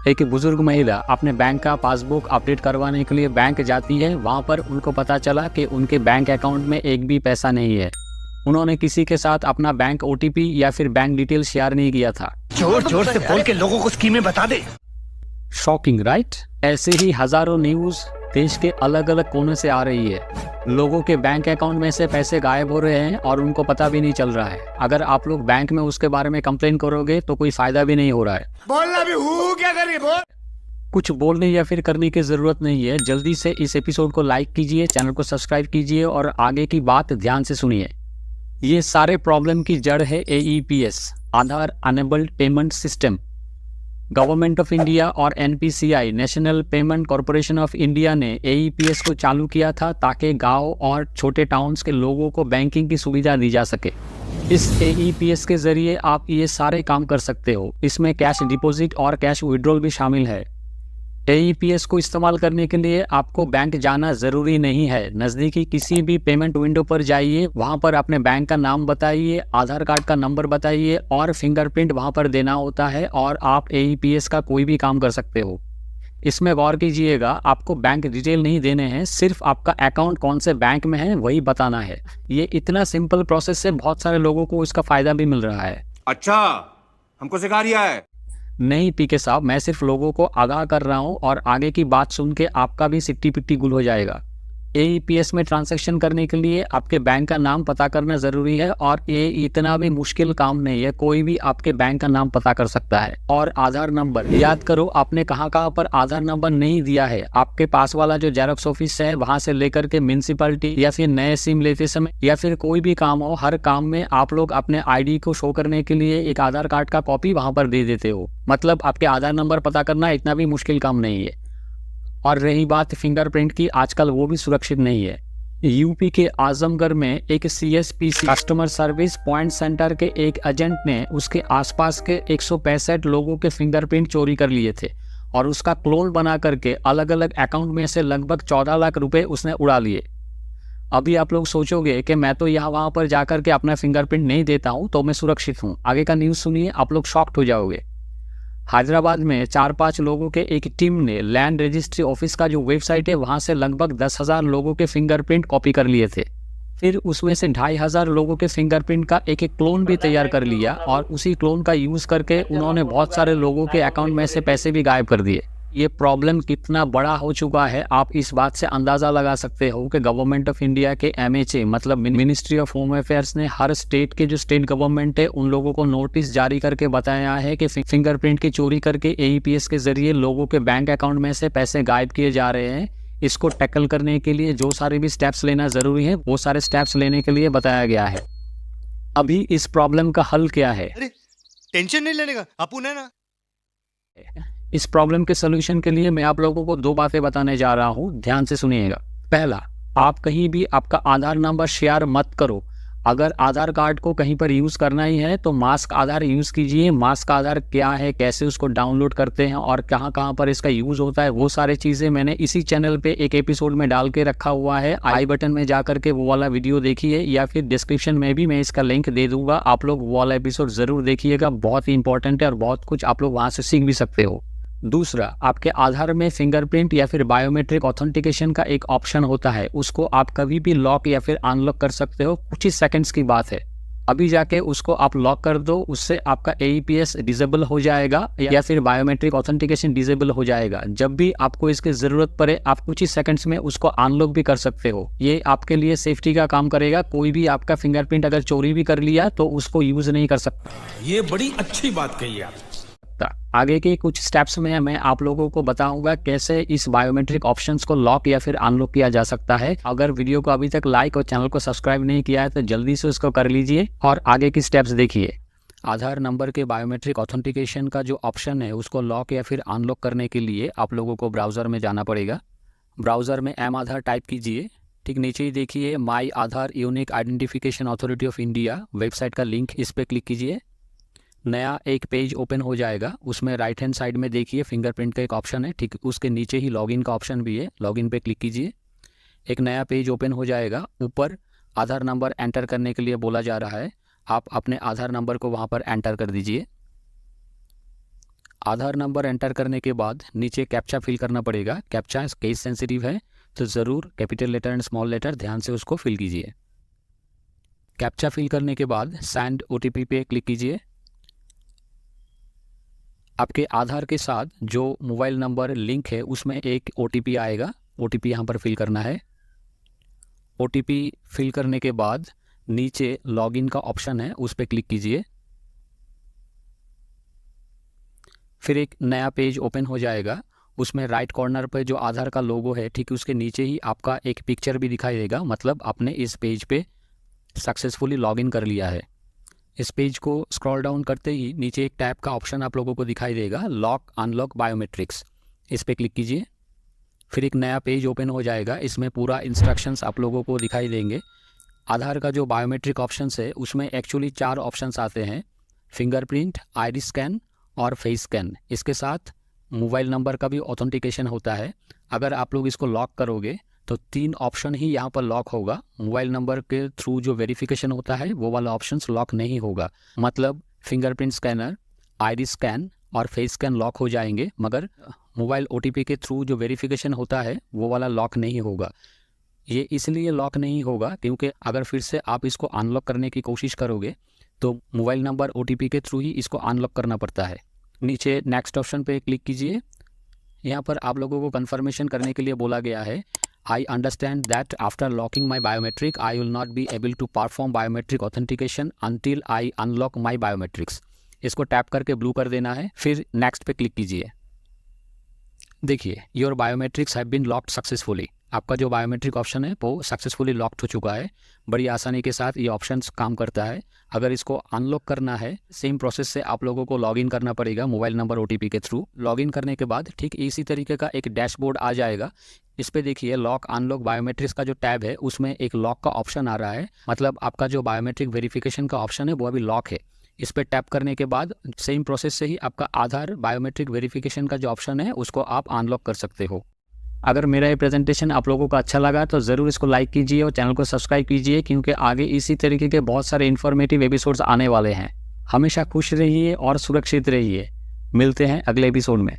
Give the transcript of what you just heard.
एक बुजुर्ग महिला अपने बैंक का पासबुक अपडेट करवाने के लिए बैंक जाती है। वहां पर उनको पता चला कि उनके बैंक अकाउंट में एक भी पैसा नहीं है। उन्होंने किसी के साथ अपना बैंक ओटीपी या फिर बैंक डिटेल शेयर नहीं किया था। जोर जोर से बोल के लोगों को स्कीमें बता दे। Shocking right? ऐसे ही हजारों न्यूज देश के अलग अलग कोने से आ रही है। लोगों के बैंक अकाउंट में से पैसे गायब हो रहे हैं और उनको पता भी नहीं चल रहा है। अगर आप लोग बैंक में उसके बारे में कंप्लेन करोगे तो कोई फायदा भी नहीं हो रहा है। बोलना भी क्या करिए बोल। कुछ बोलने या फिर करने की जरूरत नहीं है। जल्दी से इस एपिसोड को लाइक कीजिए, चैनल को सब्सक्राइब कीजिए और आगे की बात ध्यान से सुनिए। ये सारे प्रॉब्लम की जड़ है AEPS, Aadhaar enabled payment system. Government of India और NPCI, national payment corporation of India ने AEPS को चालू किया था ताकि गांव और छोटे टाउन्स के लोगों को बैंकिंग की सुविधा दी जा सके। इस AEPS के जरिए आप ये सारे काम कर सकते हो। इसमें कैश डिपॉजिट और कैश विड्रॉल भी शामिल है। AEPS को इस्तेमाल करने के लिए आपको बैंक जाना ज़रूरी नहीं है। नज़दीकी किसी भी पेमेंट विंडो पर जाइए, वहां पर अपने बैंक का नाम बताइए, आधार कार्ड का नंबर बताइए और फिंगरप्रिंट वहां पर देना होता है और आप AEPS का कोई भी काम कर सकते हो। इसमें गौर कीजिएगा, आपको बैंक डिटेल नहीं देने हैं, सिर्फ आपका अकाउंट कौन से बैंक में है वही बताना है। ये इतना सिंपल प्रोसेस से बहुत सारे लोगों को इसका फायदा भी मिल रहा है। अच्छा, हमको सिखा रिया है? नहीं पीके साहब, मैं सिर्फ लोगों को आगाह कर रहा हूं और आगे की बात सुन के आपका भी सिट्टी पिट्टी गुल हो जाएगा। AEPS में ट्रांजैक्शन करने के लिए आपके बैंक का नाम पता करना ज़रूरी है और ये इतना भी मुश्किल काम नहीं है। कोई भी आपके बैंक का नाम पता कर सकता है। और आधार नंबर याद करो, आपने कहाँ पर आधार नंबर नहीं दिया है। आपके पास वाला जो जेरॉक्स ऑफिस है वहां से लेकर के म्यूनसिपैलिटी या फिर नए सिम लेते समय या फिर कोई भी काम हो, हर काम में आप लोग अपने ID को शो करने के लिए एक आधार कार्ड का कॉपी वहां पर दे देते हो। मतलब आपके आधार नंबर पता करना इतना भी मुश्किल काम नहीं है। और रही बात फिंगरप्रिंट की, आजकल वो भी सुरक्षित नहीं है। यूपी के आजमगढ़ में एक CSPC customer service point centre के एक एजेंट ने उसके आसपास के 165 लोगों के फिंगरप्रिंट चोरी कर लिए थे और उसका क्लोन बना करके अलग अलग अकाउंट में से लगभग 14 लाख रुपए उसने उड़ा लिए। अभी आप लोग सोचोगे कि मैं तो यहाँ वहां पर जाकर के अपना फिंगरप्रिंट नहीं देता हूँ तो मैं सुरक्षित हूँ। आगे का न्यूज़ सुनिए, आप लोग शॉक्ड हो जाओगे। हैदराबाद में 4-5 लोगों के एक टीम ने लैंड रजिस्ट्री ऑफिस का जो वेबसाइट है वहां से लगभग 10,000 लोगों के फिंगरप्रिंट कॉपी कर लिए थे। फिर उसमें से 2,500 लोगों के फिंगरप्रिंट का एक क्लोन भी तैयार कर लिया और उसी क्लोन का यूज करके उन्होंने बहुत सारे लोगों के अकाउंट में से पैसे भी गायब कर दिए। ये प्रॉब्लम कितना बड़ा हो चुका है आप इस बात से अंदाजा लगा सकते हो कि गवर्नमेंट ऑफ इंडिया के MHA मतलब मिनिस्ट्री ऑफ होम अफेयर्स ने हर स्टेट के जो स्टेट गवर्नमेंट है उन लोगों को नोटिस जारी करके बताया है कि फिंगरप्रिंट की चोरी करके AEPS के जरिए लोगों के बैंक अकाउंट में से पैसे गायब किए जा रहे हैं। इसको टैकल करने के लिए जो सारे भी स्टेप्स लेना जरूरी है वो सारे स्टेप्स लेने के लिए बताया गया है। अभी इस प्रॉब्लम का हल क्या है? टेंशन नहीं लेने का, अपुन है ना। इस प्रॉब्लम के सोल्यूशन के लिए मैं आप लोगों को 2 बातें बताने जा रहा हूं, ध्यान से सुनिएगा। पहला, आप कहीं भी आपका आधार नंबर शेयर मत करो। अगर आधार कार्ड को कहीं पर यूज करना ही है तो मास्क आधार यूज कीजिए। मास्क आधार क्या है, कैसे उसको डाउनलोड करते हैं और कहां पर इसका यूज होता है, वो सारी चीजें मैंने इसी चैनल पे एक एपिसोड में डाल के रखा हुआ है। आई बटन में जाकर के वो वाला वीडियो देखिए या फिर डिस्क्रिप्शन में भी मैं इसका लिंक दे दूंगा। आप लोग वो वाला एपिसोड जरूर देखिएगा, बहुत ही इंपॉर्टेंट है और बहुत कुछ आप लोग वहां से सीख भी सकते हो। दूसरा, आपके आधार में फिंगरप्रिंट या फिर बायोमेट्रिक ऑथेंटिकेशन का एक ऑप्शन होता है। उसको आप कभी भी लॉक या फिर अनलॉक कर सकते हो। कुछ ही सेकंड्स की बात है। अभी जाके उसको आप लॉक कर दो, उससे आपका AEPS डिसेबल हो जाएगा या फिर बायोमेट्रिक ऑथेंटिकेशन डिसेबल हो जाएगा। जब भी आपको इसकी जरूरत पड़े आप कुछ ही सेकंड्स में उसको अनलॉक भी कर सकते हो। ये आपके लिए सेफ्टी का काम करेगा। कोई भी आपका फिंगरप्रिंट अगर चोरी भी कर लिया तो उसको यूज नहीं कर सकता। ये बड़ी अच्छी बात कही आप। आगे के कुछ स्टेप्स में मैं आप लोगों को बताऊंगा कैसे इस बायोमेट्रिक ऑप्शंस को लॉक या फिर अनलॉक किया जा सकता है। अगर वीडियो को अभी तक लाइक और चैनल को सब्सक्राइब नहीं किया है तो जल्दी से उसको कर लीजिए और आगे की स्टेप्स देखिए। आधार नंबर के बायोमेट्रिक ऑथेंटिकेशन का जो ऑप्शन है उसको लॉक या फिर अनलॉक करने के लिए आप लोगों को ब्राउज़र में जाना पड़ेगा। ब्राउज़र में mAadhaar टाइप कीजिए। ठीक नीचे ही देखिए my Aadhaar unique identification authority of India website का लिंक, इस पर क्लिक कीजिए। नया एक पेज ओपन हो जाएगा। उसमें राइट हैंड साइड में देखिए फिंगरप्रिंट का एक ऑप्शन है। ठीक उसके नीचे ही लॉगिन का ऑप्शन भी है। लॉगिन पे क्लिक कीजिए। एक नया पेज ओपन हो जाएगा। ऊपर आधार नंबर एंटर करने के लिए बोला जा रहा है। आप अपने आधार नंबर को वहां पर एंटर कर दीजिए। आधार नंबर एंटर करने के बाद नीचे कैप्चा फिल करना पड़ेगा। कैप्चा केस सेंसिटिव है तो ज़रूर capital letter and small letter ध्यान से उसको फिल कीजिए। कैप्चा फिल करने के बाद सेंड OTP पे क्लिक कीजिए। आपके आधार के साथ जो मोबाइल नंबर लिंक है उसमें एक OTP आएगा। OTP यहाँ पर फिल करना है। OTP फिल करने के बाद नीचे लॉगिन का ऑप्शन है, उस पर क्लिक कीजिए। फिर एक नया पेज ओपन हो जाएगा। उसमें राइट कॉर्नर पर जो आधार का लोगो है ठीक उसके नीचे ही आपका एक पिक्चर भी दिखाई देगा, मतलब आपने इस पेज पे सक्सेसफुली लॉगिन कर लिया है। इस पेज को स्क्रॉल डाउन करते ही नीचे एक टैब का ऑप्शन आप लोगों को दिखाई देगा, लॉक अनलॉक बायोमेट्रिक्स। इस पर क्लिक कीजिए। फिर एक नया पेज ओपन हो जाएगा। इसमें पूरा इंस्ट्रक्शंस आप लोगों को दिखाई देंगे। आधार का जो बायोमेट्रिक ऑप्शंस है उसमें एक्चुअली 4 ऑप्शंस आते हैं, फिंगरप्रिंट, आइरिस स्कैन और फेस स्कैन। इसके साथ मोबाइल नंबर का भी ऑथेंटिकेशन होता है। अगर आप लोग इसको लॉक करोगे तो 3 ऑप्शन ही यहाँ पर लॉक होगा। मोबाइल नंबर के थ्रू जो वेरिफिकेशन होता है वो वाला ऑप्शंस लॉक नहीं होगा, मतलब फिंगरप्रिंट स्कैनर, आइरिस स्कैन और फेस स्कैन लॉक हो जाएंगे, मगर मोबाइल OTP के थ्रू जो वेरिफिकेशन होता है वो वाला लॉक नहीं होगा। ये इसलिए लॉक नहीं होगा क्योंकि अगर फिर से आप इसको अनलॉक करने की कोशिश करोगे तो मोबाइल नंबर OTP के थ्रू ही इसको अनलॉक करना पड़ता है। नीचे नेक्स्ट ऑप्शन पे क्लिक कीजिए। यहाँ पर आप लोगों को कंफर्मेशन करने के लिए बोला गया है, I understand that after locking my biometric, I will not be able to perform biometric authentication until I unlock my biometrics। इसको टैप करके ब्लू कर देना है, फिर नेक्स्ट पे क्लिक कीजिए। देखिए, your biometrics have been locked successfully. आपका जो बायोमेट्रिक ऑप्शन है वो सक्सेसफुली लॉक्ड हो चुका है। बड़ी आसानी के साथ ये ऑप्शन काम करता है। अगर इसको अनलॉक करना है, सेम प्रोसेस से आप लोगों को लॉगिन करना पड़ेगा मोबाइल नंबर OTP के थ्रू। लॉगिन करने के बाद ठीक इसी तरीके का एक डैशबोर्ड आ जाएगा। इस पे देखिए लॉक अनलॉक बायोमेट्रिक्स का जो टैब है उसमें एक लॉक का ऑप्शन आ रहा है, मतलब आपका जो बायोमेट्रिक वेरिफिकेशन का ऑप्शन है वो अभी लॉक है। इस पर टैप करने के बाद सेम प्रोसेस से ही आपका आधार बायोमेट्रिक वेरिफिकेशन का जो ऑप्शन है उसको आप अनलॉक कर सकते हो। अगर मेरा ये प्रेजेंटेशन आप लोगों को अच्छा लगा तो ज़रूर इसको लाइक कीजिए और चैनल को सब्सक्राइब कीजिए, क्योंकि आगे इसी तरीके के बहुत सारे इन्फॉर्मेटिव एपिसोड्स आने वाले हैं। हमेशा खुश रहिए और सुरक्षित रहिए। मिलते हैं अगले एपिसोड में।